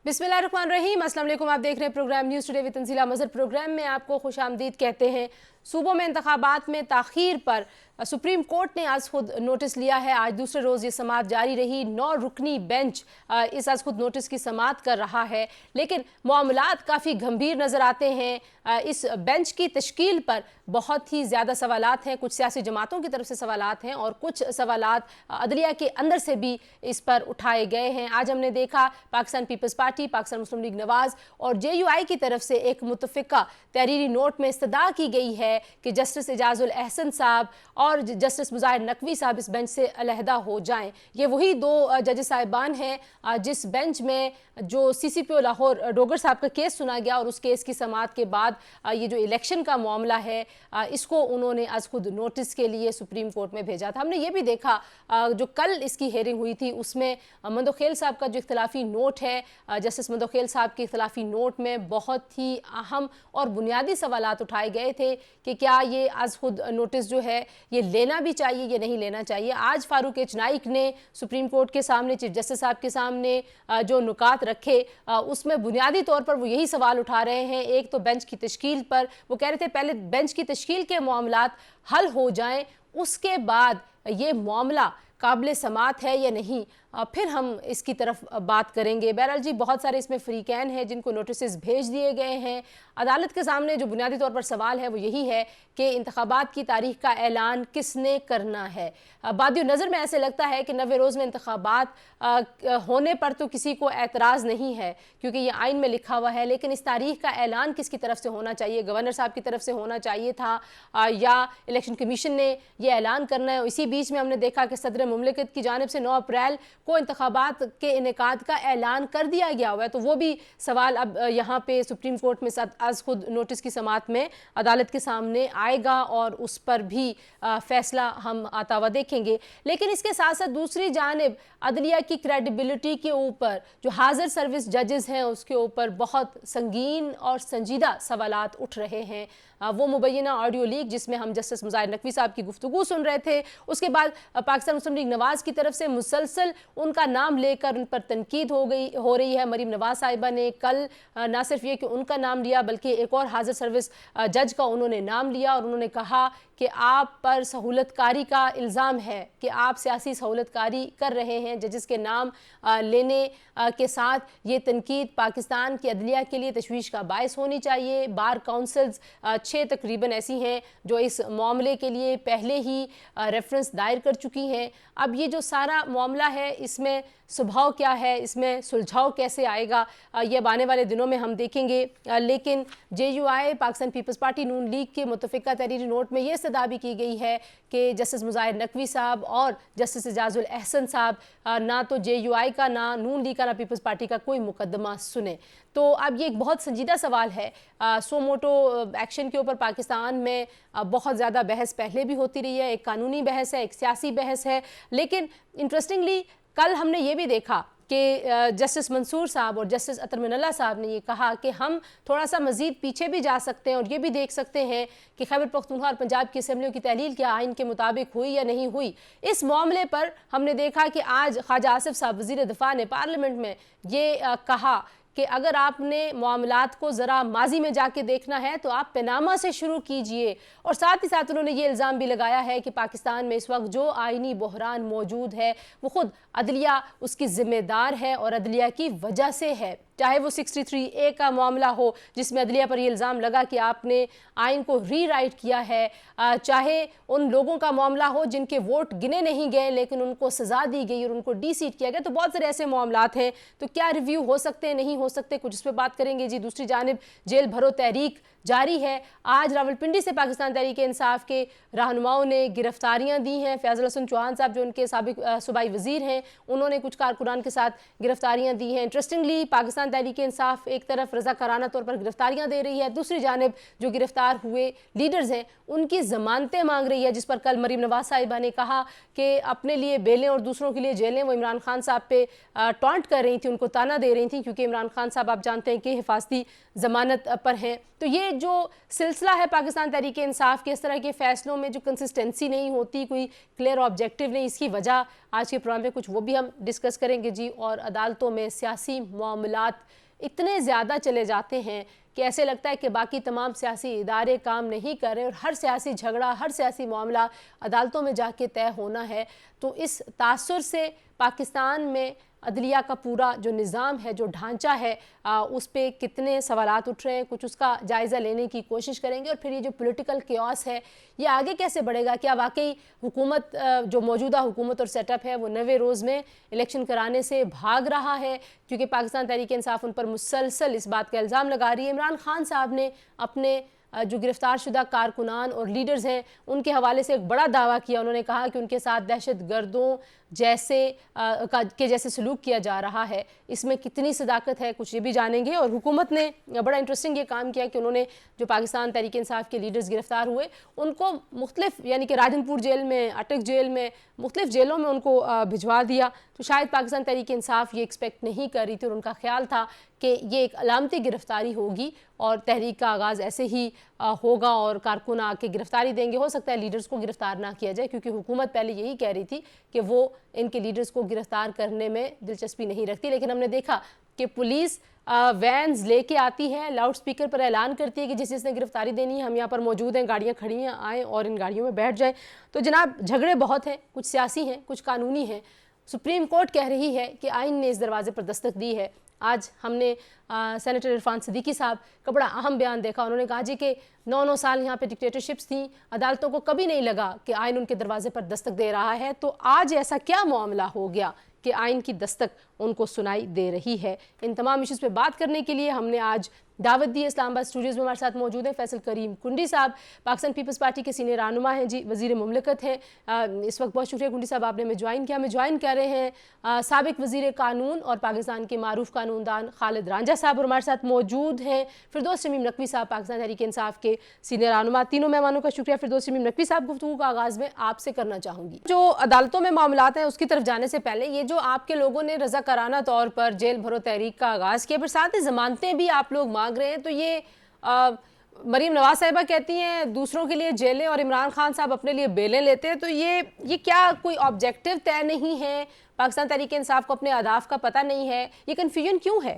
बिस्मिल्लाहिर्रहमानिर्रहीम, अस्सलाम वालेकुम। आप देख रहे हैं program news today with Tanzeela Mazhar. Program में आपको खुशामदीद कहते हैं। सूबों में इंतखाबात में ताख़ीर पर सुप्रीम कोर्ट ने आज खुद नोटिस लिया है। आज दूसरे रोज़ ये समाअत जारी रही। 9 रुकनी बेंच इस आज खुद नोटिस की समाअत कर रहा है, लेकिन मामलात काफ़ी गंभीर नज़र आते हैं। इस बेंच की तश्कील पर बहुत ही ज़्यादा सवालात हैं। कुछ सियासी जमातों की तरफ से सवालात हैं और कुछ सवालात अदलिया के अंदर से भी इस पर उठाए गए हैं। आज हमने देखा पाकिस्तान पीपल्स पार्टी, पाकिस्तान मुस्लिम लीग नवाज़ और JUI की तरफ से एक मुतफ़िका तहरीरी नोट में इस्तदा की गई है कि जस्टिस एजाजुल अहसन साहब और जस्टिस मुज़ाहिर नकवी साहब इस बेंच से अलहदा हो जाएं। ये वही 2 जज साहिबान हैं जिस बेंच में जो CCPO लाहौर डोगर साहब का केस सुना गया और उस केस की समाअत के बाद ये जो इलेक्शन का मामला है इसको उन्होंने आज खुद नोटिस के लिए सुप्रीम कोर्ट में भेजा था। हमने ये भी देखा जो कल इसकी हेयरिंग हुई थी उसमें मंदोखेल साहब का जो इख्तिलाफी नोट है, जस्टिस मंदोखेल साहब के इख्तिलाफी नोट में बहुत ही अहम और बुनियादी सवालात उठाए गए थे कि क्या ये आज खुद नोटिस जो है ये लेना भी चाहिए या नहीं लेना चाहिए। आज फारूक एच नाइक ने सुप्रीम कोर्ट के सामने, चीफ जस्टिस साहब के सामने जो नुकात रखे उसमें बुनियादी तौर पर वो यही सवाल उठा रहे हैं। एक तो बेंच की तश्कील पर वो कह रहे थे पहले बेंच की तश्कील के मामलात हल हो जाएं, उसके बाद ये मामला काबिल समाअत है या नहीं फिर हम इसकी तरफ बात करेंगे। बहरहाल जी बहुत सारे इसमें फ़रीक़ैन हैं जिनको नोटिस भेज दिए गए हैं। अदालत के सामने जो बुनियादी तौर पर सवाल है वो यही है कि इंतखाबात की तारीख का ऐलान किसने करना है। बादियो नज़र में ऐसे लगता है कि 90 रोज़ में इंतखाबात होने पर तो किसी को एतराज़ नहीं है क्योंकि ये आइन में लिखा हुआ है, लेकिन इस तारीख का ऐलान किसकी तरफ से होना चाहिए? गवर्नर साहब की तरफ से होना चाहिए था या इलेक्शन कमीशन ने यह ऐलान करना है? इसी बीच में हमने देखा कि सदर मुमलिकत की जानिब से 9 अप्रैल को इंतखाबात के इनेकाद का ऐलान कर दिया गया हुआ है। तो वो भी सवाल अब यहाँ पे सुप्रीम कोर्ट में आज खुद नोटिस की समाअत में अदालत के सामने आएगा और उस पर भी फैसला हम आता हुआ देखेंगे। लेकिन इसके साथ साथ दूसरी जानिब अदलिया की क्रेडिबिलिटी के ऊपर जो हाजिर सर्विस जजेस हैं उसके ऊपर बहुत संगीन और संजीदा सवालात उठ रहे हैं। वो मुबैना ऑडियो लीक जिसमें हम जस्टिस मुज़ाहिर नकवी साहब की गुफ्तगू सुन रहे थे, उसके बाद पाकिस्तान मुस्लिम लीग नवाज़ की तरफ से मुसलसल उनका नाम लेकर उन पर तनकीद हो रही है। मरीम नवाज साहिबा ने कल ना सिर्फ ये कि उनका नाम लिया बल्कि एक और हाजिर सर्विस जज का उन्होंने नाम लिया और उन्होंने कहा कि आप पर सहूलतकारी का इल्ज़ाम है कि आप सियासी सहूलतकारी कर रहे हैं। जजेस के नाम लेने के साथ ये तनकीद पाकिस्तान की अदलिया के लिए तशवीश का बायस होनी चाहिए। बार काउंसिल्स 6 तकरीबन ऐसी हैं जो इस मामले के लिए पहले ही रेफरेंस दायर कर चुकी हैं। अब ये जो सारा मामला है इसमें स्वभाव क्या है, इसमें सुलझाव कैसे आएगा, ये आने वाले दिनों में हम देखेंगे। लेकिन JUI पाकिस्तान पीपल्स पार्टी नून लीग के मुतफ़िका तहरीरी नोट में ये इस्तदा भी की गई है कि जस्टिस मुज़ाहिर नकवी साहब और जस्टिस एजाजुल अहसन साहब ना तो JUI का, ना नून लीग का, ना पीपल्स पार्टी का कोई मुकदमा सुने। तो अब ये एक बहुत संजीदा सवाल है। सो मोटो एक्शन के ऊपर पाकिस्तान में बहुत ज़्यादा बहस पहले भी होती रही है। एक कानूनी बहस है, एक सियासी बहस है, लेकिन इंटरेस्टिंगली कल हमने ये भी देखा कि जस्टिस मंसूर साहब और जस्टिस अतर मिनल्ला साहब ने ये कहा कि हम थोड़ा सा मज़ीद पीछे भी जा सकते हैं और ये भी देख सकते हैं कि खैबर पख्तूनख्वा और पंजाब की असम्बलियों की तहलील क्या आइन के मुताबिक हुई या नहीं हुई। इस मामले पर हमने देखा कि आज ख्वाजा आसिफ साहब वज़ीर दिफा ने पार्लियामेंट में ये कहा कि अगर आपने मामलात को ज़रा माजी में जाके देखना है तो आप पनामा से शुरू कीजिए। और साथ ही साथ उन्होंने ये इल्ज़ाम भी लगाया है कि पाकिस्तान में इस वक्त जो आइनी बहरान मौजूद है वो ख़ुद अदलिया उसकी ज़िम्मेदार है और अदलिया की वजह से है। चाहे वो 63A का मामला हो जिसमें अदलिया पर ये इल्ज़ाम लगा कि आपने आइन को रीराइट किया है, चाहे उन लोगों का मामला हो जिनके वोट गिने नहीं गए लेकिन उनको सज़ा दी गई और उनको डी-सीट किया गया। तो बहुत सारे ऐसे मामलात हैं। तो क्या रिव्यू हो सकते हैं, नहीं हो सकते, कुछ इस पर बात करेंगे जी। दूसरी जानिब जेल भरो तहरीक जारी है। आज रावलपिंडी से पाकिस्तान तहरीक इंसाफ के रहनुमाओं ने गिरफ्तारियां दी हैं। फैज़ल हसन चौहान साहब जो उनके साबिक सूबाई वज़ीर हैं उन्होंने कुछ कारकुनान के साथ गिरफ्तारियां दी हैं। इंटरेस्टिंगली पाकिस्तान तहरीक इंसाफ एक तरफ रज़ाकाराना तौर पर गिरफ्तारियां दे रही है, दूसरी जानिब जो गिरफ्तार हुए लीडर्स हैं उनकी ज़मानतें मांग रही है, जिस पर कल मरीम नवाज साहिबा ने कहा कि अपने लिए बेलें और दूसरों के लिए जेलें। वो इमरान खान साहब पे टॉन्ट कर रही थी, उनको ताना दे रही थी क्योंकि इमरान खान साहब आप जानते हैं कि हिफाजती ज़मानत पर हैं। तो ये जो सिलसिला है पाकिस्तान तहरीक इंसाफ के, इस तरह के फ़ैसलों में जो कंसिस्टेंसी नहीं होती, कोई क्लियर ऑब्जेक्टिव नहीं, इसकी वजह आज के प्रोग्राम में कुछ वो भी हम डिस्कस करेंगे जी। और अदालतों में सियासी मामलात हालात इतने ज़्यादा चले जाते हैं कि ऐसे लगता है कि बाकी तमाम सियासी इदारे काम नहीं कर रहे और हर सियासी झगड़ा, हर सियासी मामला अदालतों में जाके तय होना है। तो इस तासुर से पाकिस्तान में अदलिया का पूरा जो निज़ाम है, जो ढांचा है, उस पे कितने सवालात उठ रहे हैं, कुछ उसका जायज़ा लेने की कोशिश करेंगे। और फिर ये जो पॉलिटिकल केओस है ये आगे कैसे बढ़ेगा? क्या वाकई हुकूमत, जो मौजूदा हुकूमत और सेटअप है, वो 90 रोज़ में इलेक्शन कराने से भाग रहा है? क्योंकि पाकिस्तान तहरीक इंसाफ उन पर मुसलसल इस बात का इल्ज़ाम लगा रही है। इमरान खान साहब ने अपने जो गिरफ्तार शुदा कारकुनान और लीडर्स हैं उनके हवाले से एक बड़ा दावा किया। उन्होंने कहा कि उनके साथ दहशत गर्दों जैसे सलूक किया जा रहा है। इसमें कितनी सदाकत है, कुछ ये भी जानेंगे। और हुकूमत ने बड़ा इंटरेस्टिंग ये काम किया कि उन्होंने जो पाकिस्तान तहरीक इंसाफ के लीडर्स गिरफ्तार हुए उनको मुख्तलिफ, यानी कि राजनपुर जेल में, अटक जेल में, मुख्तलिफ जेलों में उनको भिजवा दिया। तो शायद पाकिस्तान तहरीक इंसाफ ये एक्सपेक्ट नहीं कर रही थी और उनका ख्याल था कि ये एक अलामती गिरफ्तारी होगी और तहरीक का आगाज़ ऐसे ही होगा और कारकुन आके गिरफ्तारी देंगे। हो सकता है लीडर्स को गिरफ्तार ना किया जाए, क्योंकि हुकूमत पहले यही कह रही थी कि वो इनके लीडर्स को गिरफ्तार करने में दिलचस्पी नहीं रखती। लेकिन हमने देखा कि पुलिस वैन्स लेके आती है, लाउड स्पीकर पर ऐलान करती है कि जिसने गिरफ्तारी देनी है हम यहाँ पर मौजूद हैं, गाड़ियाँ खड़ी हैं, आएँ और इन गाड़ियों में बैठ जाएँ। तो जनाब, झगड़े बहुत हैं, कुछ सियासी हैं, कुछ कानूनी हैं। सुप्रीम कोर्ट कह रही है कि आइन ने इस दरवाजे पर दस्तक दी है। आज हमने सेनेटर इरफान सिद्दीकी साहब का बड़ा अहम बयान देखा। उन्होंने कहा जी कि 9 साल यहाँ पे डिक्टेटरशिप्स थी, अदालतों को कभी नहीं लगा कि आइन उनके दरवाजे पर दस्तक दे रहा है। तो आज ऐसा क्या मामला हो गया कि आइन की दस्तक उनको सुनाई दे रही है? इन तमाम इश्यूज़ पे बात करने के लिए हमने आज दावत दी। इस्लामाबाद स्टूडियोज़ में हमारे साथ मौजूद हैं फैसल करीम कुंडी साहब, पाकिस्तान पीपल्स पार्टी के सीनियर रहनुमा हैं जी, वज़ीर मुमलिकत हैं। इस वक्त बहुत शुक्रिया कुंडी साहब, आपने हमें ज्वाइन किया। हमें ज्वाइन कर रहे हैं साबिक वज़ीर कानून और पाकिस्तान के मारूफ कानूनदान खालिद रांझा साहब, और हमारे साथ मौजूद हैं फिरदौस शमीम नकवी साहब, पाकिस्तान तहरीक इंसाफ के सीनियर रहनुमा। तीनों मेहमानों का शुक्रिया। फिरदौस शमीम नकवी साहब, गुफ्तगू का आगाज़ में आपसे करना चाहूँगी। जो अदालतों में मामलात हैं उसकी तरफ जाने से पहले ये जो आपके लोगों ने रज़ाकाराना तौर पर जेल भरो तहरीक का आगाज़ किया, फिर साथ ही ज़मानतें भी आप लोग मांग रहे हैं, तो ये मरीम नवाज साहिबा कहती हैं दूसरों के लिए जेलें और इमरान खान साहब अपने लिए बेलें लेते हैं, तो ये क्या कोई ऑब्जेक्टिव तय नहीं है? पाकिस्तान तहरीक इंसाफ को अपने अहदाफ का पता नहीं है? ये कन्फ्यूजन क्यों है?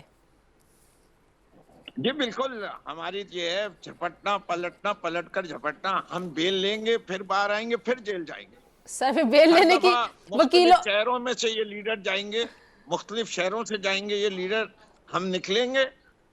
जी बिल्कुल, हमारी ये है झपटना पलटना, पलट कर झपटना। हम बेल लेंगे, फिर बाहर आएंगे, फिर जेल जाएंगे। सर, बेल लेने की वकीलों, शहरों में से ये लीडर जाएंगे, मुख्तलिफ शहरों से जाएंगे ये लीडर, हम निकलेंगे,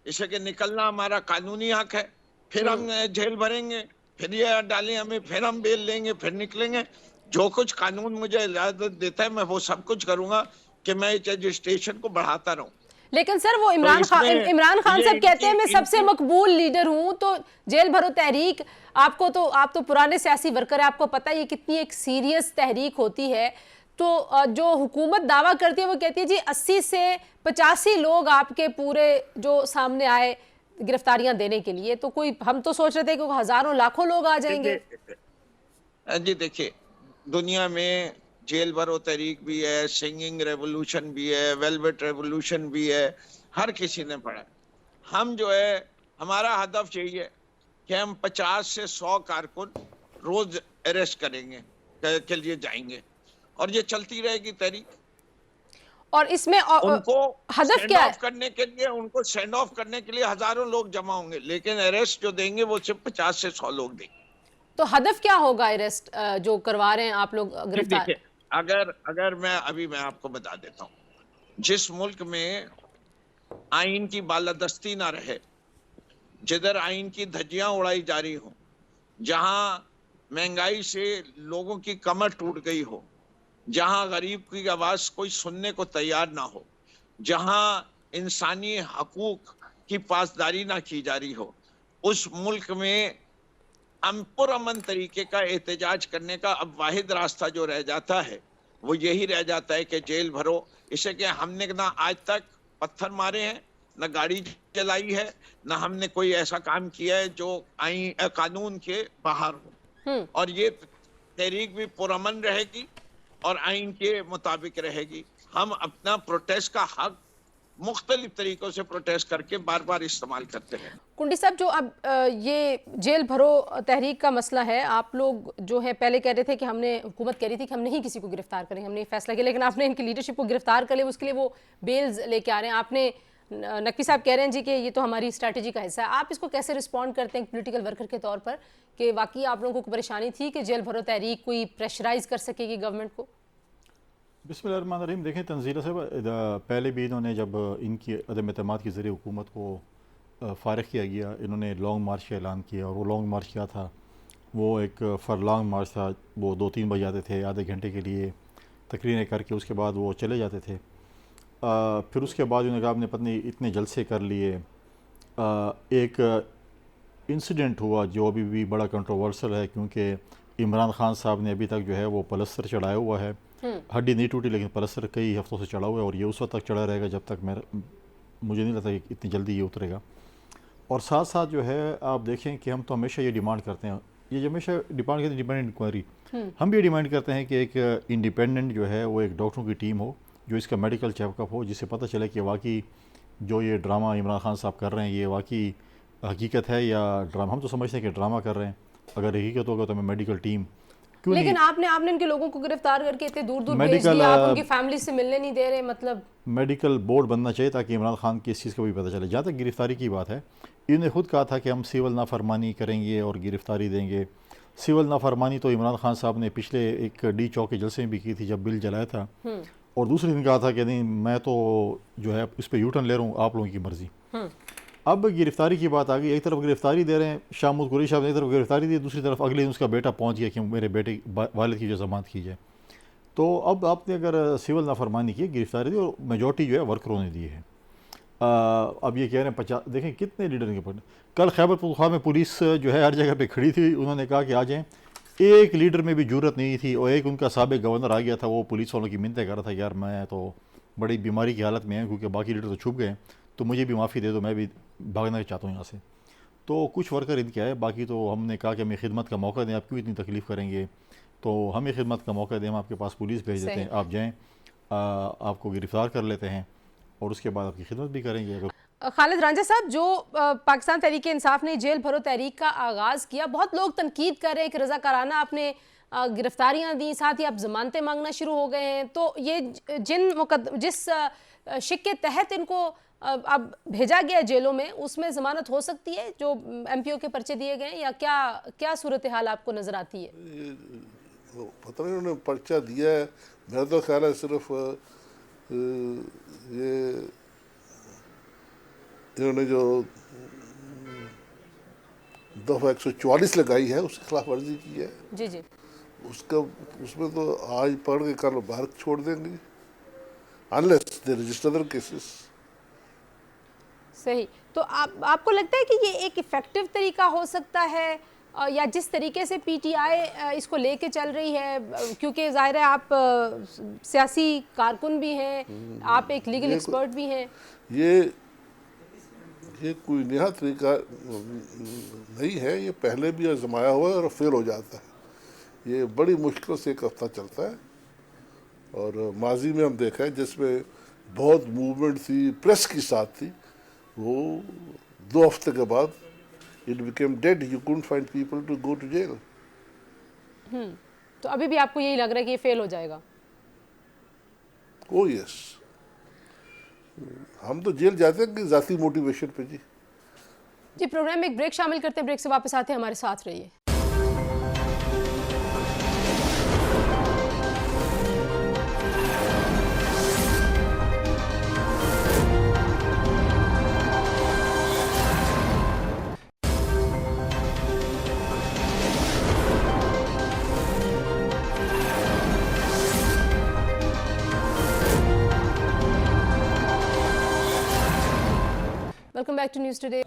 इसे के निकलना हमारा कानूनी हक है। फिर हम जेल भरेंगे, फिर ये डालें हमें, फिर हम बेल लेंगे, फिर निकलेंगे। जो कुछ कानून मुझे इजाजत देता है मैं वो सब कुछ करूंगा कि मैं इस रजिस्ट्रेशन को बढ़ाता रहूं। लेकिन सर वो इमरान खान साहब कहते हैं मैं सबसे मकबूल लीडर हूं, तो जेल भरो तहरीक, आप तो पुराने सियासी वर्कर है, आपको पता है ये कितनी एक सीरियस तहरीक होती है। तो जो हुकूमत दावा करती है वो कहती है जी 80 से 85 लोग आपके पूरे जो सामने आए गिरफ्तारियां देने के लिए, तो कोई, हम तो सोच रहे थे कि हजारों लाखों लोग आ जाएंगे। जी देखिए, दुनिया में जेल भरो तहरीक भी है, सिंगिंग रेवोल्यूशन भी है, वेलवेट रेवोल्यूशन भी है, हर किसी ने पढ़ा। हम जो है, हमारा हदफ यही है कि हम 50 से 100 कारकुन रोज अरेस्ट करेंगे, के लिए जाएंगे, और ये चलती रहेगी तहरीक। और इसमें उनको हदफ क्या है? करने के लिए, उनको सेंड ऑफ करने के लिए हजारों लोग जमा होंगे, लेकिन अरेस्ट जो देंगे वो सिर्फ 50 से 100 लोग देंगे। तो हदफ क्या होगा अरेस्ट जो करवा रहे हैं आप लोग गिरफ्तार? अगर मैं आपको बता देता हूँ, जिस मुल्क में आइन की बालादस्ती ना रहे, जिधर आइन की धज्जियां उड़ाई जा रही हो, जहां महंगाई से लोगों की कमर टूट गई हो, जहां गरीब की आवाज कोई सुनने को तैयार ना हो, जहां इंसानी हकूक की पासदारी ना की जा रही हो, उस मुल्क में पुरअमन तरीके का एहतजाज करने का अब वाहिद रास्ता जो रह जाता है वो यही रह जाता है कि जेल भरो। इसे कि हमने ना आज तक पत्थर मारे हैं, ना गाड़ी जलाई है, ना हमने कोई ऐसा काम किया है जो कानून के बाहर हो, और ये तहरीक भी पुरअमन रहेगी और आइन के मुताबिक रहेगी। हम अपना प्रोटेस्ट का हक मुख्तलिफ तरीकों से प्रोटेस्ट करके बार बार इस्तेमाल करते हैं। कुंडी साहब, जो अब ये जेल भरो तहरीक का मसला है, आप लोग जो है पहले कह रहे थे कि हुकूमत कह रही थी कि हम नहीं किसी को गिरफ्तार करेंगे, हमने फैसला किया, लेकिन आपने इनकी लीडरशिप को गिरफ्तार कर लिया, उसके लिए वो बेल्स लेके आ रहे हैं। आपने नकवी साहब कह रहे हैं जी कि ये तो हमारी स्ट्रैटेजी का हिस्सा है, आप इसको कैसे रिस्पॉन्ड करते हैं पॉलिटिकल वर्कर के तौर पर कि वाकई आप लोगों को परेशानी थी कि जेल भरो तहरीक कोई प्रेशराइज कर सकेगी गवर्नमेंट को? बिस्मिल्लाहिर्रहमानिर्रहीम। देखें, तंजीला साहब पहले भी इन्होंने जब इनकी अदम एतमाद के ज़रिए हुकूमत को फ़ारिग किया गया, इन्होंने लॉन्ग मार्च का ऐलान किया। और वो लॉन्ग मार्च क्या था? वो एक फरलॉन्ग मार्च था। वो 2-3 बज जाते थे आधे घंटे के लिए तकरीरें करके, उसके बाद वो चले जाते थे। फिर उसके बाद उन्होंने कहा आपने पत्नी इतने जलसे कर लिए। एक इंसिडेंट हुआ जो अभी भी बड़ा कंट्रोवर्सल है, क्योंकि इमरान खान साहब ने अभी तक जो है वो पलस्तर चढ़ाया हुआ है। हड्डी नहीं टूटी, लेकिन पलस्तर कई हफ्तों से चढ़ा हुआ है और ये उस वक्त तक चढ़ा रहेगा जब तक मुझे नहीं लगता कि इतनी जल्दी ये उतरेगा। और साथ साथ जो है आप देखें कि हम तो हमेशा ये डिमांड करते हैं, ये हमेशा डिमांड करते हैं इंडिपेंडेंट इंक्वायरी। हम भी ये डिमांड करते हैं कि एक इंडिपेंडेंट जो है वो एक डॉक्टरों की टीम हो जो इसका मेडिकल चेकअप हो, जिससे पता चले कि वाकई जो ये ड्रामा इमरान खान साहब कर रहे हैं ये वाकई हकीकत है या ड्रामा। हम तो समझते हैं कि ड्रामा कर रहे हैं, अगर हकीकत होगा तो हमें मेडिकल टीम क्यों लेकिन नहीं। आपने इनके लोगों को गिरफ्तार करके इतने दूर दूर भेज दिया, आप उनकी फैमिली से मिलने नहीं दे रहे। मतलब मेडिकल बोर्ड बनना चाहिए ताकि इमरान खान की इस चीज़ का भी पता चले। जहाँ तक गिरफ्तारी की बात है, इन्होंने खुद कहा था कि हम सिविल नाफरमानी करेंगे और गिरफ्तारी देंगे। सिविल नाफरमानी तो इमरान खान साहब ने पिछले एक डी चौक के जलसे में भी की थी जब बिल जलाया था। और दूसरे दिन कहा था कि नहीं मैं तो जो है इस पर यूटर्न ले रहा हूँ, आप लोगों की मर्ज़ी। अब गिरफ्तारी की बात आ गई, एक तरफ गिरफ्तारी दे रहे हैं शामुद कुरैशी साहब ने, एक तरफ गिरफ्तारी दी, दूसरी तरफ अगले दिन उसका बेटा पहुंच गया कि मेरे बेटे वालिद की जो जमानत की जाए। तो अब आपने अगर सिविल नाफरमानी की, गिरफ्तारी दी और मेजॉरिटी जो है वर्करों ने दी है। अब ये कह रहे हैं 50, देखें कितने लीडर के पड़। कल खैबर पख्तूनख्वा में पुलिस जो है हर जगह पे खड़ी थी, उन्होंने कहा कि आ जाएँ। एक लीडर में भी जरूरत नहीं थी और एक उनका साबिक गवर्नर आ गया था, वो पुलिस वालों की मिन्नतें कर रहा था यार मैं तो बड़ी बीमारी की हालत में है क्योंकि बाकी लीडर तो छुप गए, तो मुझे भी माफ़ी दे दो, मैं भी भागना चाहता हूँ यहाँ से। तो कुछ वर्कर इनके आए, बाकी तो हमने कहा कि हमें खिदमत का मौका दें, आप क्यों इतनी तकलीफ़ करेंगे, तो हमें खिदमत का मौका दें, हम आपके पास पुलिस भेज देते हैं, आप जाएँ, आपको गिरफ़्तार कर लेते हैं और उसके बाद आपकी खिदमत भी करेंगे। खालिद रांझा साहब, जो पाकिस्तान तहरीक इंसाफ ने जेल भरो तहरीक का आगाज़ किया, बहुत लोग तनकीद कर रहे हैं कि रज़ाकाराना आपने गिरफ्तारियां दी, साथ ही आप जमानतें मांगना शुरू हो गए हैं। तो ये जिस शिक के तहत इनको अब भेजा गया जेलों में, उसमें ज़मानत हो सकती है जो MPO के पर्चे दिए गए हैं, या क्या सूरत हाल आपको नज़र आती है? पता नहीं उन्होंने पर्चा दिया है, मेरा तो ख्याल है सिर्फ ये इन्होंने जो दफ़ा 144 लगाई है उसकी खिलाफ वर्जी की है जी जी, उसमें तो आज पढ़ के कल बाहर छोड़ देंगे unless they register other cases. सही। तो आपको लगता है कि ये एक इफ़ेक्टिव तरीका हो सकता है, या जिस तरीके से PTI इसको लेके चल रही है, क्योंकि ज़ाहिर है आप सियासी कारकुन भी हैं, आप एक लीगल एक्सपर्ट भी हैं, ये कोई नया तरीका नहीं है, ये पहले भी आजमाया हुआ है और फेल हो जाता है। ये बड़ी मुश्किल से एक हफ्ता चलता है और माजी में हम देखा है जिसमें बहुत मूवमेंट थी, प्रेस की साथ थी, वो 2 हफ्ते के बाद it became dead, you couldn't find people to go to jail. तो अभी भी आपको यही लग रहा है कि ये फेल हो जाएगा? ओह यस, हम तो जेल जाते हैं कि ज़ाती मोटिवेशन पे जी। प्रोग्राम में एक ब्रेक शामिल करते हैं, ब्रेक से वापस आते हैं, हमारे साथ रहिए। Welcome back to news today.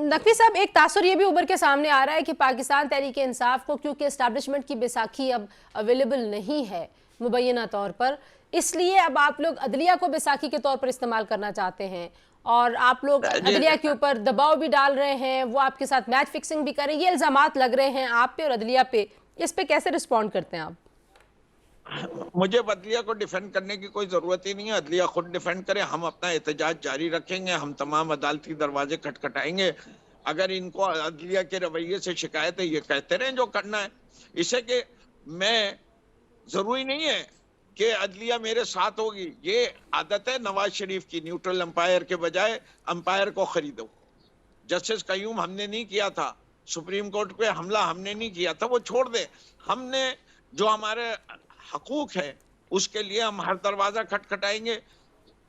Naqvi साहब, एक तासुर ये भी उभर के सामने आ रहा है कि पाकिस्तान तहरीक इंसाफ को क्योंकि एस्टैब्लिशमेंट की बैसाखी अब अवेलेबल नहीं है मुबैना तौर पर, इसलिए अब आप लोग अदलिया को बैसाखी के तौर पर इस्तेमाल करना चाहते हैं और आप लोग अदलिया के ऊपर दबाव भी डाल रहे हैं, वो आपके साथ मैच फिक्सिंग भी कर रहे हैं, ये इल्ज़ामात लग रहे हैं आप पे और अदलिया पे। इस पे कैसे रिस्पॉन्ड करते हैं आप? मुझे अदलिया को डिफेंड करने की कोई जरूरत ही नहीं है, अदलिया खुद डिफेंड करे, हम अपना एहतजाज जारी रखेंगे, हम तमाम अदालती दरवाजे खटखटाएंगे। अगर इनको अदलिया के रवैये से शिकायत है, ये कहते रहें जो करना है। इसे कि मैं जरूरी नहीं है कि अदलिया मेरे साथ होगी। ये आदत है नवाज शरीफ की, न्यूट्रल अंपायर के बजाय अंपायर को खरीदो। जस्टिस कयूम हमने नहीं किया था, सुप्रीम कोर्ट पे हमला हमने नहीं किया था, वो छोड़ दे। हमने जो हमारे हकूक है उसके लिए हम हर दरवाजा खटखटाएंगे।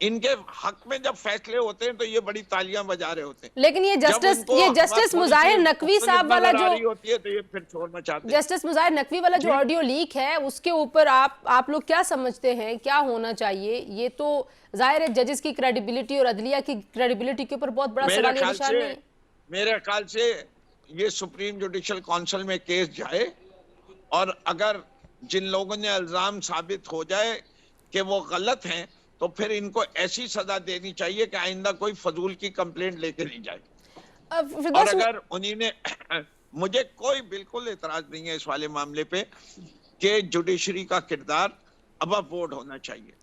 इनके हक में जब फैसले होते हैं तो ये बड़ी तालियां बजा रहे होते हैं। लेकिन ये जस्टिस मुजाहिर नकवी साहब वाला जो होती है तो ये फिर छोड़ मचाते हैं। जस्टिस मुजाहिर नकवी वाला जो ऑडियो लीक है उसके ऊपर आप लोग क्या समझते हैं, क्या होना चाहिए? ये तो जाहिर है जजेस की क्रेडिबिलिटी और अदलिया की क्रेडिबिलिटी के ऊपर बहुत बड़ा सवालिया निशान है। मेरे ख्याल से ये सुप्रीम जुडिशल काउंसिल में केस जाए और अगर जिन लोगों ने इल्जाम साबित हो जाए कि वो गलत हैं तो फिर इनको ऐसी सजा देनी चाहिए कि आइंदा कोई फजूल की कंप्लेंट लेके नहीं जाए। और अगर उन्हीं ने मुझे कोई बिल्कुल एतराज नहीं है इस वाले मामले पे कि जुडिशरी का किरदार अबव बोर्ड होना चाहिए।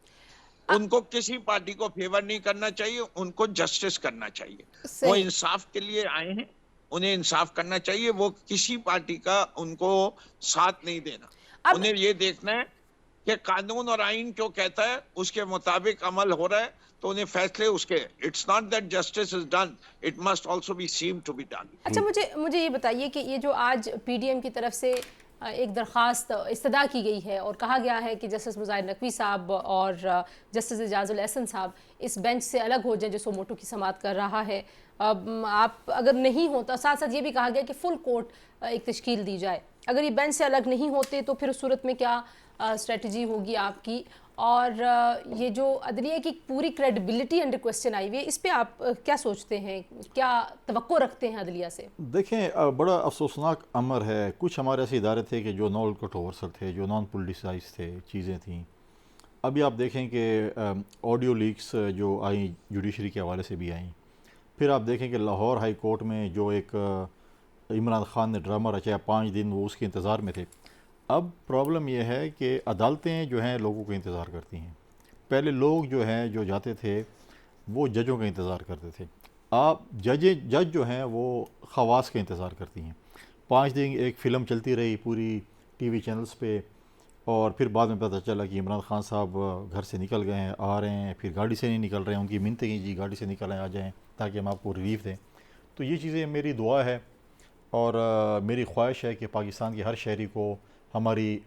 उनको किसी पार्टी को फेवर नहीं करना चाहिए, उनको जस्टिस करना चाहिए। वो इंसाफ के लिए आए हैं, उन्हें इंसाफ करना चाहिए। वो किसी पार्टी का उनको साथ नहीं देना। उन्हें ये देखना है कि कानून और आइन क्यों कहता है उसके मुताबिक अमल हो रहा है, तो उन्हें फैसले उसके। It's not that justice is done, it must also be seem to be done. अच्छा, मुझे ये बताइए कि ये जो आज पीडीएम की तरफ से एक दरख्वास्त इस्तदा की गई है और कहा गया है कि जस्टिस मुजाहिर नकवी साहब और जस्टिस एजाजुल एहसन साहब इस बेंच से अलग हो जाएं जो सुमोटो की समाअत कर रहा है। आप अगर नहीं होता, साथ साथ ये भी कहा गया कि फुल कोर्ट एक तश्कील दी जाए। अगर ये बेंच से अलग नहीं होते तो फिर उस सूरत में क्या स्ट्रेटजी होगी आपकी? और ये जो अदलिया की पूरी क्रेडिबिलिटी अंडर क्वेश्चन आई हुई है, इस पे आप क्या सोचते हैं, क्या तवक्को रखते हैं अदलिया से? देखें, बड़ा अफसोसनाक अमर है। कुछ हमारे ऐसे इदारे थे कि जो नॉन कंट्रोवर्सल थे, जो नॉन पोलिटिसाइज थे, चीज़ें थीं। अभी आप देखें कि ऑडियो लीक्स जो आई जुडिशरी के हवाले से भी आई। फिर आप देखें कि लाहौर हाई कोर्ट में जो एक इमरान खान ने ड्रामा रचाया, 5 दिन वो उसके इंतज़ार में थे। अब प्रॉब्लम यह है कि अदालतें जो हैं लोगों का इंतज़ार करती हैं। पहले लोग जो हैं जो जाते थे वो जजों का इंतज़ार करते थे। आप जज जो हैं वो खवास का इंतज़ार करती हैं। 5 दिन एक फ़िल्म चलती रही पूरी टीवी चैनल्स पे, और फिर बाद में पता चला कि इमरान खान साहब घर से निकल गए हैं, आ रहे हैं, फिर गाड़ी से नहीं निकल रहे हैं। उनकी मिन्नतें की जी गाड़ी से निकल आए, आ जाएँ ताकि हम आपको रिलीफ दें। तो ये चीज़ें मेरी दुआ है और मेरी ख्वाहिश है कि पाकिस्तान के हर शहरी को हमारी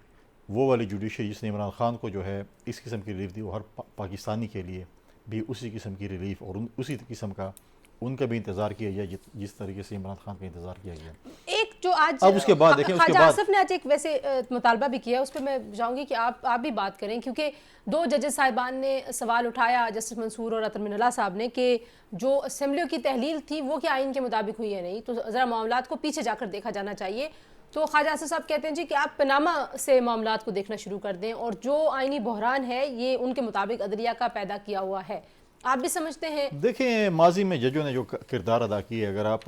वो वाली जुडिशरी जिसने इमरान खान को जो है इस किस्म की रिलीफ दी, वो हर पाकिस्तानी के लिए भी उसी किस्म की रिलीफ और उसी किस्म का उनका भी इंतज़ार किया जाए जिस तरीके से इमरान खान का इंतज़ार किया गया। एक जो आज अब उसके बाद देखें, उसके बाद आसिफ ने आज एक वैसे मुतालबा भी किया, उस पर मैं चाहूँगी कि आप भी बात करें, क्योंकि 2 जजेस साहिबान ने सवाल उठाया, जस्टिस मंसूर और अतर मिनल्ला साहब ने, कि जो असेंबलियों की तहलील थी वो क्या आइन के मुताबिक हुई है नहीं, तो ज़रा मामलात को पीछे जाकर देखा जाना चाहिए। तो ख्वाजा आसिफ साहब कहते हैं जी कि आप पनामा से मामलात को देखना शुरू कर दें और जो आइनी बहरान है ये उनके मुताबिक अदलिया का पैदा किया हुआ है। आप भी समझते हैं? देखें, माजी में जजों ने जो किरदार अदा किया है, अगर आप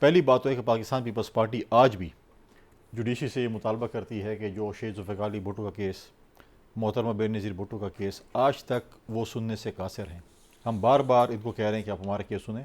पहली बात तो है कि पाकिस्तान पीपल्स पार्टी आज भी जुडिशरी से ये मुतालबा करती है कि जो शेख जुल्फ़िकार अली भुट्टो का केस, मोहतरमा बेनज़ीर भुट्टो का केस, आज तक वो सुनने से कासिर हैं। हम बार बार इनको कह रहे हैं कि आप हमारा केस सुने,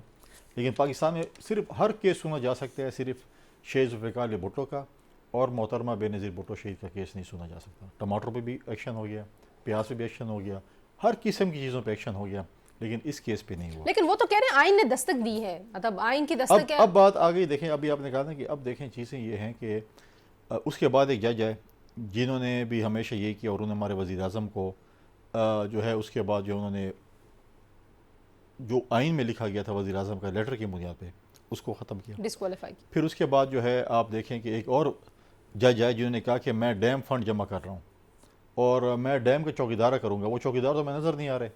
लेकिन पाकिस्तान में सिर्फ हर केस सुना जा सकता है, सिर्फ शेख जुल्फ़िकार अली भुट्टो का और मोहतरमा बेनज़ीर भुट्टो शहीद का केस नहीं सुना जा सकता। टमाटर पे भी एक्शन हो गया, प्याज पे भी एक्शन हो गया, हर किस्म की चीज़ों पे एक्शन हो गया, लेकिन इस केस पे नहीं हुआ। लेकिन वो तो कह रहे हैं आइन ने दस्तक दी है, मतलब आइन की दस्तक है। अब बात आ गई। देखें, अभी आपने कहा ना कि अब देखें चीज़ें ये हैं कि उसके बाद एक जज है जिन्होंने भी हमेशा ये किया और उन्होंने हमारे वज़ीर आज़म को जो है उसके बाद जो उन्होंने जो आइन में लिखा गया था वज़ीर आज़म का लेटर की बुनियाद पे उसको ख़त्म किया, डिस्क्वालीफाई किया। फिर उसके बाद जो है आप देखें कि एक और जज है जिन्होंने कहा कि मैं डैम फंड जमा कर रहा हूँ और मैं डैम का चौकीदारा करूँगा। वो चौकीदार तो मैं नज़र नहीं आ रहे।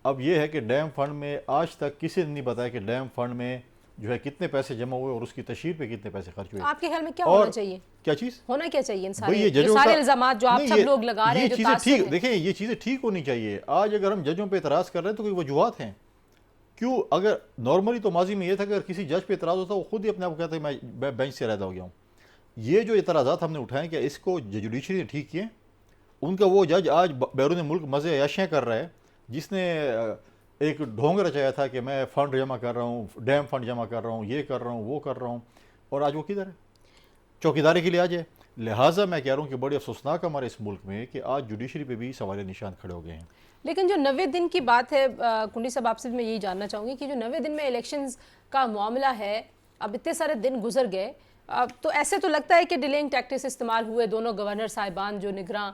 अब ये है कि डैम फंड में आज तक किसी ने नहीं बताया कि डैम फंड में जो है कितने पैसे जमा हुए और उसकी तशहीर पे कितने पैसे खर्च हुए। आपके ख्याल में क्या होना चाहिए? क्या चीज़ होना क्या चाहिए? ये सारे इल्जामात जो आप सब लोग लगा रहे हैं, ये चीज़ें ठीक, देखें ये चीज़ें ठीक होनी चाहिए। आज अगर हम जजों पे एतराज़ कर रहे हैं तो कोई वजूहत हैं क्यों? अगर नॉर्मली तो माजी में ये था कि अगर किसी जज पे एतराज़ होता वो खुद ही अपने आप को कहता है मैं बेंच से रहता हो गया हूँ। ये जो एतराज़ात हमने उठाए कि इसको जुडिशरी ने ठीक किए, उनका वो जज आज बैरून मुल्क मज़े अयाशियाँ कर रहा है जिसने एक ढोंग रचाया था कि मैं फ़ंड जमा कर रहा हूँ, डैम फंड जमा कर रहा हूँ, ये कर रहा हूँ, वो कर रहा हूँ, और आज वो किधर है? चौकीदारी के लिए आ जाए। लिहाजा मैं कह रहा हूँ कि बड़ी अफसोसनाक हमारे इस मुल्क में कि आज जुडिशरी पे भी सवाल निशान खड़े हो गए हैं। लेकिन जो 90 दिन की बात है, कुंडी साहब आपसे भी मैं यही जानना चाहूँगी कि जो 90 दिन में इलेक्शंस का मामला है, अब इतने सारे दिन गुजर गए, अब तो ऐसे तो लगता है कि डिलेइंग टैक्टिक्स इस्तेमाल हुए, दोनों गवर्नर साहिबान जो निगरां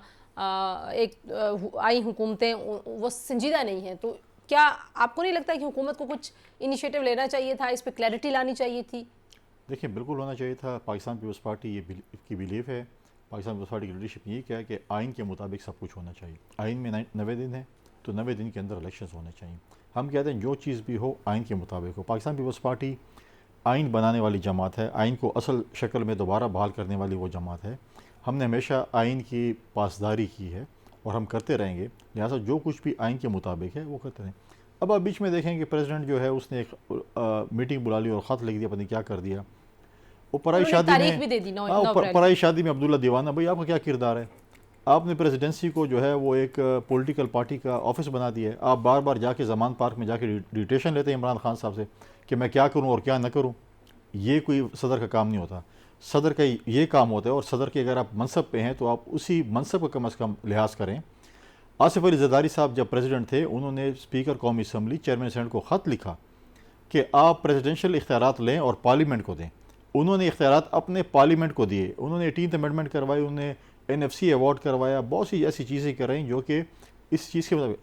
आई हुकूमतें वो संजीदा नहीं हैं। तो क्या आपको नहीं लगता कि हुकूमत को कुछ इनिशिएटिव लेना चाहिए था, इस पर क्लैरिटी लानी चाहिए थी? देखिए, बिल्कुल होना चाहिए था। पाकिस्तान पीपल्स पार्टी ये की बिलीफ है, पाकिस्तान पीपल्स पार्टी की लीडरशिप ये क्या है कि आइन के मुताबिक सब कुछ होना चाहिए। आइन में 90 दिन है तो 90 दिन के अंदर इलेक्शंस होने चाहिए। हम कहते हैं जो चीज़ भी हो आइन के मुताबिक हो। पाकिस्तान पीपल्स पार्टी आइन बनाने वाली जमात है, आइन को असल शक्ल में दोबारा बहाल करने वाली वो जमात है। हमने हमेशा आइन की पासदारी की है और हम करते रहेंगे, लिहाजा जो कुछ भी आइन के मुताबिक है वो करते रहें। अब आप बीच में देखें कि प्रेसिडेंट जो है उसने एक मीटिंग बुला ली और ख़त लिख दिया, पता नहीं क्या कर दिया। वो पराई शादी तारीख भी दे दी, में पराई शादी में अब्दुल्ला दीवाना, भाई आपका क्या किरदार है? आपने प्रेसिडेंसी को जो है वो एक पॉलिटिकल पार्टी का ऑफिस बना दिया है। आप बार बार जाके जमान पार्क में जाके डिटेशन लेते हैं इमरान खान साहब से कि मैं क्या करूं और क्या ना करूं। ये कोई सदर का काम नहीं होता। सदर का ये काम होता है, और सदर के अगर आप मनसब पे हैं तो आप उसी मनसब का कम अज़ कम लिहाज करें। आसिफ अली ज़रदारी साहब जब प्रेसिडेंट थे, उन्होंने स्पीकर कौमी असम्बली चेयरमैन सेनेट को ख़त लिखा कि आप प्रेसिडेंशियल इख्तियारात लें और पार्लियामेंट को दें। उन्होंने इख्तियारात अपने पार्लियामेंट को दिए, उन्होंने 18th अमेंडमेंट करवाई, उन्होंने NFC अवार्ड करवाया, बहुत सी ऐसी चीज़ें कराई जो कि इस चीज़ के मुताबिक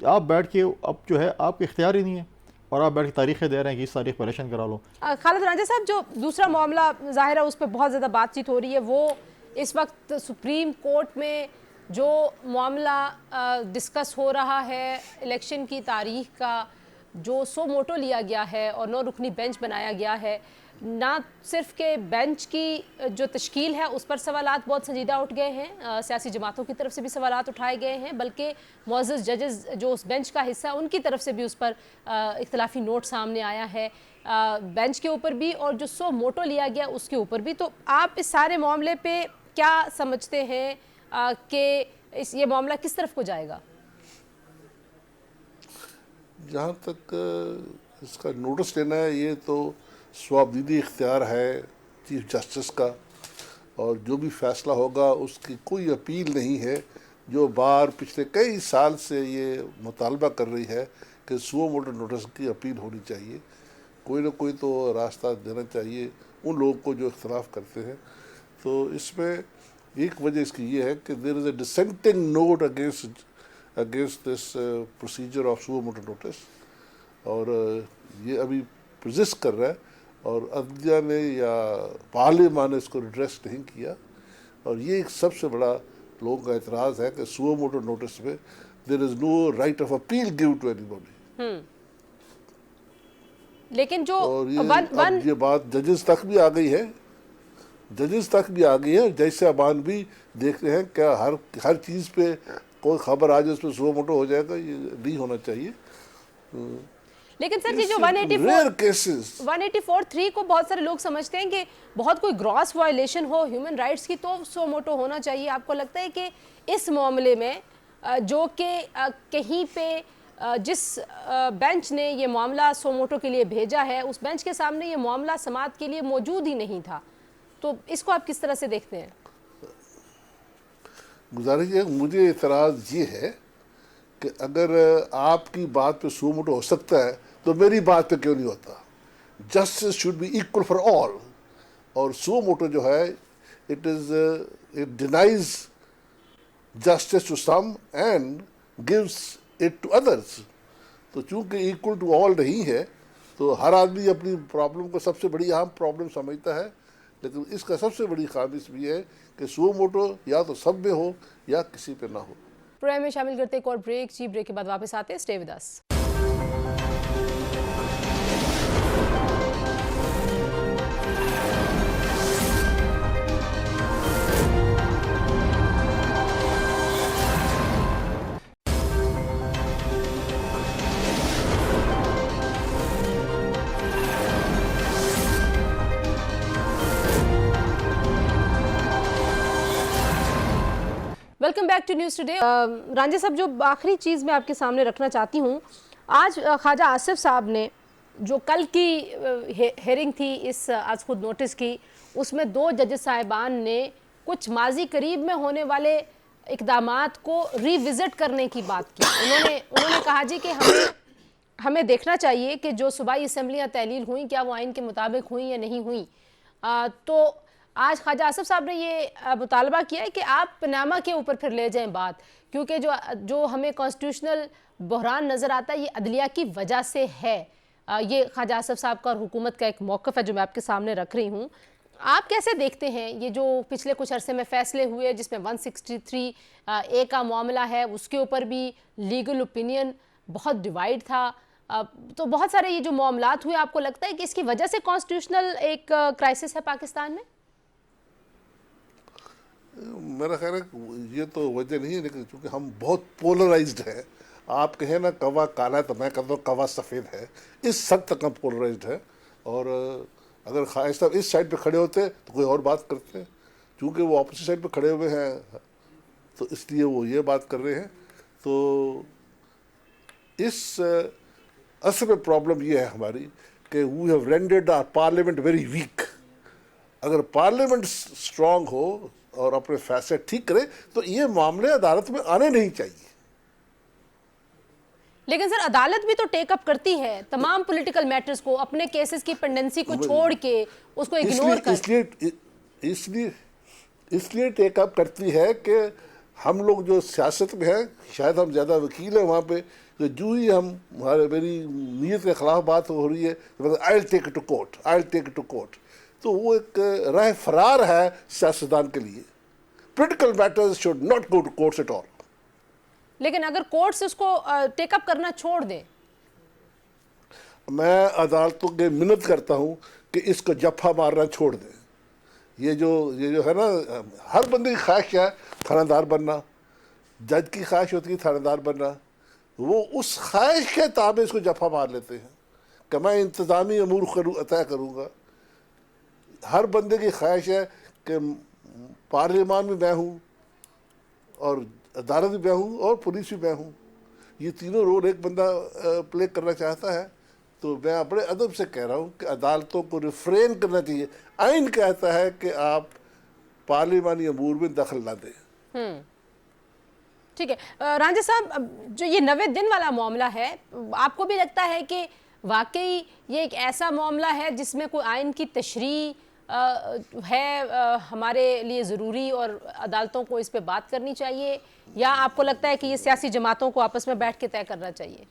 आप बैठ के अब जो है आपके इख्तियार ही नहीं है और आप बैठ के तारीखें दे रहे हैं कि इस तारीख पर इलेक्शन करा लो। खालिद रांझा साहब, जो दूसरा मामला ज़ाहिर है उस पर बहुत ज़्यादा बातचीत हो रही है, वो इस वक्त सुप्रीम कोर्ट में जो मामला डिस्कस हो रहा है, इलेक्शन की तारीख का जो सो मोटो लिया गया है और 9 रुकनी बेंच बनाया गया है, ना सिर्फ के बेंच की जो तश्कील है उस पर सवालात बहुत संजीदा उठ गए हैं, सियासी जमातों की तरफ से भी सवालात उठाए गए हैं, बल्कि मुअज़्ज़ज़ जजेस जो उस बेंच का हिस्सा है उनकी तरफ से भी उस पर इख्तिलाफी नोट सामने आया है, बेंच के ऊपर भी और जो सो मोटो लिया गया उसके ऊपर भी। तो आप इस सारे मामले पे क्या समझते हैं कि ये मामला किस तरफ को जाएगा? जहाँ तक इसका नोटिस लेना है, ये तो स्वाबदीदी इख्तियार है चीफ जस्टिस का, और जो भी फैसला होगा उसकी कोई अपील नहीं है। जो बार पिछले कई साल से ये मुतालबा कर रही है कि सुओ मोटो नोटिस की अपील होनी चाहिए, कोई ना कोई तो रास्ता देना चाहिए उन लोगों को जो इख्तलाफ करते हैं। तो इसमें एक वजह इसकी ये है कि there is a dissenting note against this procedure of suo motu notice, और ये अभी प्रजिस्ट कर रहा है और अदलिया ने या पार्लियामान ने इसको रिड्रेस नहीं किया, और ये एक सबसे बड़ा लोगों का एतराज़ है कि सुओ मोटो नोटिस में there is no right of appeal give to anybody. लेकिन जो और ये बात जजेस तक भी आ गई है, जजेस तक भी आ गई है, जज साहबान भी देख रहे हैं क्या हर चीज़ पे कोई खबर आ जाए उस पर सुओ मोटो हो जाएगा, ये नहीं होना चाहिए। लेकिन सर जी जो 184(3) को बहुत सारे लोग समझते हैं कि बहुत कोई ग्रॉस वायलेशन हो ह्यूमन राइट्स की तो सो मोटो होना चाहिए। आपको लगता है कि इस मामले में जो कि कहीं पे जिस बेंच ने ये मामला सो मोटो के लिए भेजा है उस बेंच के सामने ये मामला समाअत के लिए मौजूद ही नहीं था, तो इसको आप किस तरह से देखते हैं? गुजारिश है, मुझे एतराज़ ये है कि अगर आपकी बात पे सो मोटो हो सकता है तो मेरी बात पे क्यों नहीं होता? Justice should be equal for all, और सो मोटो जो है it denies justice to some and gives it to others. तो चूंकि इक्वल टू ऑल नहीं है तो हर आदमी अपनी प्रॉब्लम को सबसे बड़ी अहम प्रॉब्लम समझता है, लेकिन इसका सबसे बड़ी खामिश भी है कि सो मोटो या तो सब में हो या किसी पे ना हो। प्रोग्राम में शामिल करते एक और ब्रेक के बाद वापस आते हैं। Stay with us. Welcome back to news today. Ranjha साहब, जो आखिरी चीज़ मैं आपके सामने रखना चाहती हूँ, आज ख्वाजा आसिफ साहब ने जो कल की हेयरिंग थी इस आज खुद नोटिस की, उसमें 2 जजेस साहिबान ने कुछ माजी करीब में होने वाले इकदामात को रिविजिट करने की बात की। उन्होंने कहा जी कि हमें देखना चाहिए कि जो सूबाई असम्बलियाँ तहलील हुई क्या वो आइन के मुताबिक हुई या नहीं हुई। तो आज ख्वाजा आसिफ साहब ने ये मुतालबा किया है कि आप पनामा के ऊपर फिर ले जाएं बात, क्योंकि जो हमें कॉन्स्टिट्यूशनल बहरान नज़र आता है ये अदलिया की वजह से है। ये ख्वाजा आसिफ साहब का और हुकूमत का एक मौक़िफ़ है जो मैं आपके सामने रख रही हूँ। आप कैसे देखते हैं ये जो पिछले कुछ अरसे में फ़ैसले हुए जिसमें 163 ए का मामला है, उसके ऊपर भी लीगल ओपिनियन बहुत डिवाइड था। तो बहुत सारे ये जो मामलात हुए, आपको लगता है कि इसकी वजह से कॉन्स्टिट्यूशनल एक क्राइसिस है पाकिस्तान में? मेरा ख्याल है ये तो वजह नहीं है, लेकिन चूँकि हम बहुत पोलराइज्ड हैं, आप कहें ना कवा काला है तो मैं कहता हूँ कवा सफ़ेद है, इस हद तक हम पोलराइज्ड है। और अगर ख्वाजा साहब इस साइड पे खड़े होते तो कोई और बात करते, चूँकि वो ऑपोजिट साइड पे खड़े हुए हैं तो इसलिए वो ये बात कर रहे हैं। तो इस असल में प्रॉब्लम ये है हमारी कि we have rendered our parliament very weak. अगर पार्लियामेंट स्ट्रांग हो और अपने फैसले ठीक करे तो ये मामले अदालत में आने नहीं चाहिए। लेकिन सर अदालत भी तो टेकअप करती है तमाम पॉलिटिकल मैटर्स को, अपने केसेस की पेंडेंसी को छोड़ के उसको इग्नोर कर। इसलिए टेकअप करती है कि हम लोग जो सियासत में हैं, शायद हम ज़्यादा वकील हैं वहाँ पे, तो जो ही मेरी नीयत के ख़िलाफ़ बात हो रही है तो I will take it to court, I will take it to court. तो वो एक राह फरार है सियासतदान के लिए। Political matters should not go to courts at all. लेकिन अगर कोर्ट्स उसको टेकअप करना छोड़ दें, मैं अदालतों के मिन्नत करता हूँ कि इसको जफ्फा मारना छोड़ दें। ये जो है ना, हर बंदे की ख्वाहिश है थानेदार बनना, जज की ख्वाहिश होती है थानेदार बनना, वो उस ख्वाहिश के ताबे इसको जफ्फा मार लेते हैं कि मैं इंतज़ामी अमूर तय करूँगा। हर बंदे की ख्वाहिश है कि पार्लियामान भी मैं हूँ और अदालत भी मैं हूँ और पुलिस भी मैं हूँ, ये तीनों रोल एक बंदा प्ले करना चाहता है। तो मैं बड़े अदब से कह रहा हूँ कि अदालतों को रिफ्रेन करना चाहिए। आइन कहता है कि आप पार्लियामानी अमूर में दखल ना दें। ठीक है। रांझा साहब, जो ये 90 दिन वाला मामला है, आपको भी लगता है कि वाकई ये एक ऐसा मामला है जिसमें कोई आइन की तशरीह है हमारे लिए ज़रूरी और अदालतों को इस पे बात करनी चाहिए, या आपको लगता है कि ये सियासी जमातों को आपस में बैठ के तय करना चाहिए?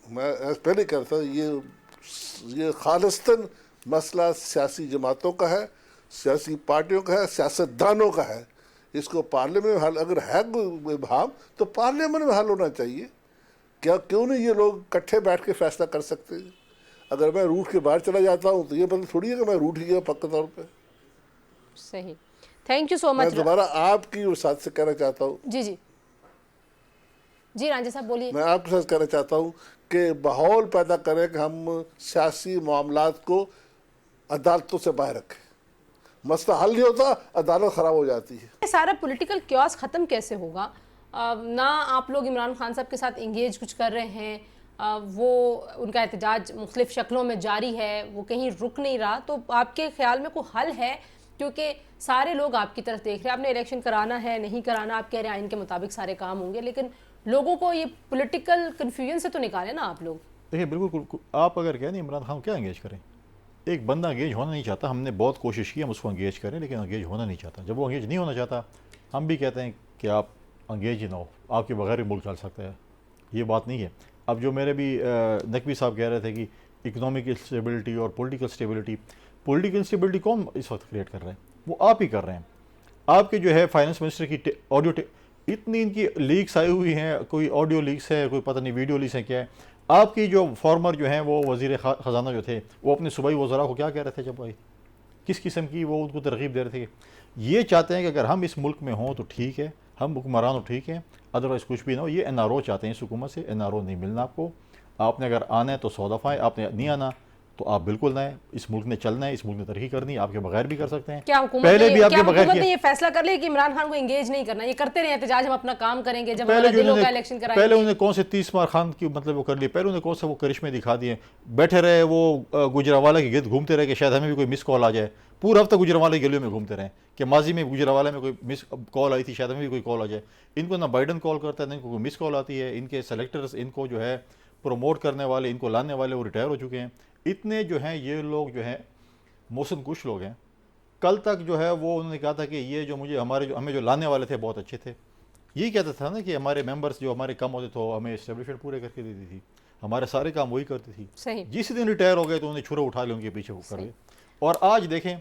मैं पहले कहता हूँ ये खालिस्तन मसला सियासी जमातों का है, सियासी पार्टियों का है, सियासतदानों का है। इसको पार्लियामेंट में हल अगर है कोई इबहम तो पार्लियामेंट में हल होना चाहिए। क्यों नहीं ये लोग इकट्ठे बैठ के फैसला कर सकते हैं? अगर मैं रूट के बाहर चला जाता हूँ तो ये मतलब थोड़ी है कि मैं रूट ही गया पक्का तौर पे। सही, थैंक यू सो मच। मैं दोबारा आपकी साथ से कहना चाहता हूँ। जी जी जी रांझा साहब बोलिए। मैं आपके साथ कहना चाहता हूँ कि माहौल पैदा करें कि हम सियासी मामलात को अदालतों से बाहर रखें। मसला हल नहीं होता, अदालत ख़राब हो जाती है। सारा पॉलिटिकल क्योस ख़त्म कैसे होगा? ना आप लोग इमरान खान साहब के साथ इंगेज कुछ कर रहे हैं, वो उनका एहतजाज मुख्तलिफ शक्लों में जारी है, वो कहीं रुक नहीं रहा। तो आपके ख्याल में कोई हल है? क्योंकि सारे लोग आपकी तरफ देख रहे हैं, आपने इलेक्शन कराना है नहीं कराना, आप कह रहे हैं आइन के मुताबिक सारे काम होंगे, लेकिन लोगों को ये पॉलिटिकल कन्फ्यूजन से तो निकालें ना आप लोग। देखिए बिल्कुल, आप अगर कहें इमरान खान क्या एंगेज करें, एक बंदा एंगेज होना नहीं चाहता। हमने बहुत कोशिश की हम उसको एंगेज करें, लेकिन एंगेज होना नहीं चाहता। जब वो एंगेज नहीं होना चाहता, हम भी कहते हैं कि आप एंगेज ही ना हो, आपके बगैर भी मुल्क चल सकता है। ये बात नहीं है। अब जो मेरे भी नकवी साहब कह रहे थे कि इकनॉमिक स्टेबिलिटी और पॉलिटिकल स्टेबिलिटी कौन इस वक्त क्रिएट कर रहे हैं? वो आप ही कर रहे हैं। आपके जो है फाइनेंस मिनिस्टर की ऑडियो इतनी इनकी लीक्स आई हुई हैं, कोई ऑडियो लीक्स है, कोई पता नहीं वीडियो लीक्स है क्या है। आपकी जो फॉर्मर जो हैं वो वज़ीर ख़जाना जो थे, वो अपने सूबाई वज़रा को क्या कह रहे थे जब भाई किस किस्म की वो उनको तरगीब दे रहे थे? ये चाहते हैं कि अगर हम इस मुल्क में हों तो ठीक है, हम हुक्मरान हो ठीक है, अदरवाइज़ कुछ भी ना हो। ये NRO चाहते हैं इस हुकूमत से। NRO नहीं मिलना आपको। आपने अगर आना है तो 100 दफ़ा है, आपने नहीं आना तो आप बिल्कुल ना है, इस मुल्क ने चलना है, इस मुल्क ने तरक्की करनी है, आपके बगैर भी कर सकते हैं। क्या हुकूमत पहले भी आपके क्या बगैर हुकूमत किया। ने ये फैसला कर लिया कि इमरान खान को एंगेज नहीं करना, ये करते रहे एहतजाज, हम अपना काम करेंगे, जब पहले हमारा जो दिलों का उन्होंने इलेक्शन पहले कराएंगे। उन्होंने कौन से 30 मार खान की मतलब वो कर लिए, पहले उन्होंने कौन सा वो करिश्मे दिखा दिए, बैठे रहे वो गुजरावाला के गिर्द घूमते रहे कि शायद हमें भी कोई मिस कॉल आ जाए। पूरा हफ्ता गुजरावाला की गलियों में घूमते रहे कि माजी में गुजरावाला में कोई मिस कॉल आई थी, शायद हमें भी कोई कॉल आ जाए। इनको ना बाइडन कॉल करता है, ना इनको कोई मिस कॉल आती है। इनके सेलेक्टर्स, इनको जो है प्रमोट करने वाले, इनको लाने वाले, वो रिटायर हो चुके हैं। इतने जो हैं ये लोग जो हैं मौसम कुछ लोग हैं। कल तक जो है वो उन्होंने कहा था कि ये जो हमें जो लाने वाले थे बहुत अच्छे थे। यही कहता था ना कि हमारे मेंबर्स जो हमारे कम होते थे हमें एस्टेब्लिशमेंट पूरे करके देती थी, हमारे सारे काम वही करती थी। सही। जिस दिन रिटायर हो गए तो उन्हें छुरा उठा ले, उनके पीछे कर गए। और आज देखें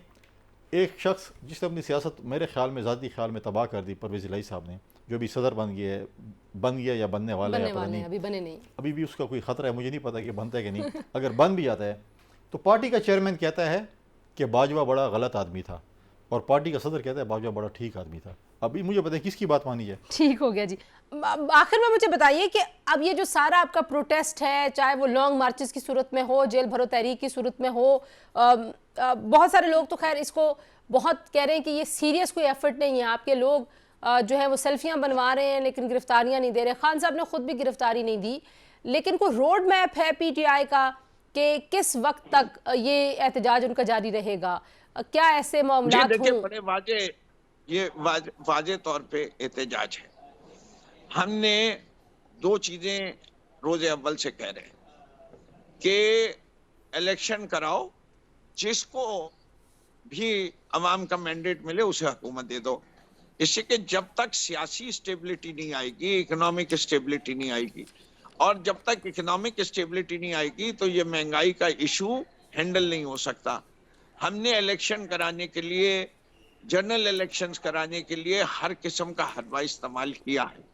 एक शख्स जिसने अपनी सियासत मेरे ख्याल में, ज़ाती ख्याल में तबाह कर दी, परवेज़ इलाही साहब ने, जो भी सदर बन गया या बनने वाला है, पता नहीं, अभी बने नहीं, अभी भी उसका कोई ख़तरा है, मुझे नहीं पता कि बनता है कि नहीं। अगर बन भी जाता है तो पार्टी का चेयरमैन कहता है कि बाजवा बड़ा गलत आदमी था, और पार्टी का सदर कहता है बाजवा बड़ा ठीक आदमी था। अभी मुझे बताएं किसकी बात मानी जाए। ठीक हो गया जी। आखिर में मुझे बताइए कि अब ये जो सारा आपका प्रोटेस्ट है, चाहे वो लॉन्ग मार्चेस की सूरत में हो, जेल भरो तहरीक की सूरत में हो, बहुत सारे लोग तो खैर इसको बहुत कह रहे हैं कि ये सीरियस कोई एफर्ट नहीं है, आपके लोग जो है वो सेल्फियां बनवा रहे हैं लेकिन गिरफ्तारियां नहीं दे रहे। खान साहब ने खुद भी गिरफ्तारी नहीं दी, लेकिन कोई रोड मैप है पीटीआई का कि किस वक्त तक ये एहतजाज उनका जारी रहेगा? क्या ऐसे मामलात हों? बड़े वाजे तौर पे एहतजाज है। हमने दो चीजें रोजे अव्वल से कह रहे हैं कि इलेक्शन कराओ, जिसको भी अवाम का मैंडेट मिले उसे हुकूमत दे दो। इससे कि जब तक सियासी स्टेबिलिटी नहीं आएगी, इकोनॉमिक स्टेबिलिटी नहीं आएगी, और जब तक इकोनॉमिक स्टेबिलिटी नहीं आएगी तो ये महंगाई का इशू हैंडल नहीं हो सकता। हमने इलेक्शन कराने के लिए, जनरल इलेक्शंस कराने के लिए हर किस्म का हरबा इस्तेमाल किया है।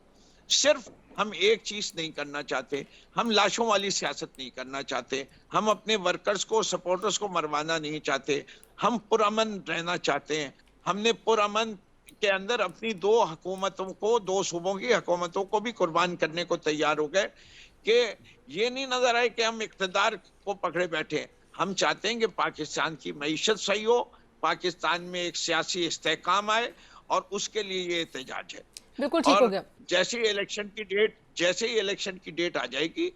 सिर्फ हम एक चीज नहीं करना चाहते, हम लाशों वाली सियासत नहीं करना चाहते, हम अपने वर्कर्स को, सपोर्टर्स को मरवाना नहीं चाहते, हम पुरअमन रहना चाहते हैं। हमने पुरअमन के अंदर अपनी दो हुकूमतों को, दो सूबों की हुकूमतों को भी कुर्बान करने को तैयार हो गए कि ये नहीं नजर आए कि हम इक़्तिदार को पकड़े बैठे। हम चाहते हैं कि पाकिस्तान की मईशत सही हो, पाकिस्तान में एक सियासी इस्तेहकाम आए, और उसके लिए ये एहतजाज है। बिल्कुल ठीक हो गया। जैसे ही इलेक्शन की डेट आ जाएगी,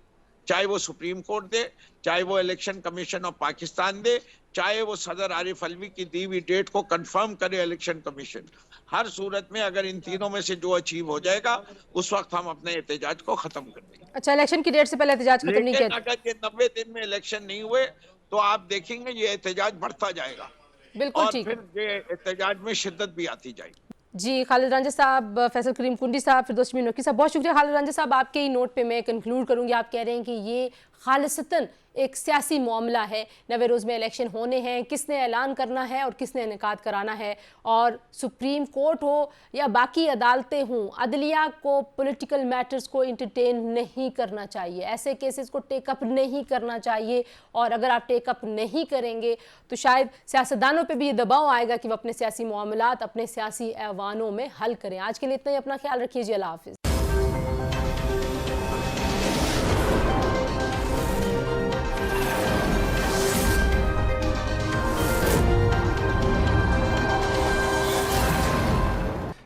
चाहे वो सुप्रीम कोर्ट दे, चाहे वो इलेक्शन कमीशन ऑफ पाकिस्तान दे, चाहे वो सदर आरिफ अलवी की दी हुई डेट को कंफर्म करे इलेक्शन कमीशन, हर सूरत में अगर इन तीनों में से जो अचीव हो जाएगा उस वक्त हम अपने एहतजाज को खत्म कर देंगे। अच्छा, इलेक्शन की डेट से पहले एहतजाज खत्म नहीं लेकिन किया? अगर ये 90 दिन में इलेक्शन नहीं हुए तो आप देखेंगे ये एहतजाज बढ़ता जाएगा, बिल्कुल और ठीक। फिर ये एहतजाज में शिद्दत भी आती जाएगी। जी, खालिद रांझा साहब, फैसल करीम कुंडी साहब, फिरदौस शमीम नकी साहब, बहुत शुक्रिया। खालिद रांझा साहब, आपके ही नोट पे मैं कंक्लूड करूंगी। आप कह रहे हैं कि ये खालिसतन एक सियासी मामला है, 90 रोज़ में इलेक्शन होने हैं, किसने ऐलान करना है और किसने इनेकाद कराना है, और सुप्रीम कोर्ट हो या बाकी अदालतें हों, अदलिया को पॉलिटिकल मैटर्स को इंटरटेन नहीं करना चाहिए, ऐसे केसेस को टेकअप नहीं करना चाहिए। और अगर आप टेकअप नहीं करेंगे तो शायद सियासतदानों पे भी ये दबाव आएगा कि वो अपने सियासी मामलात अपने सियासी ऐवानों में हल करें। आज के लिए इतना ही, अपना ख्याल रखिए जी, अल्लाह हाफिज़।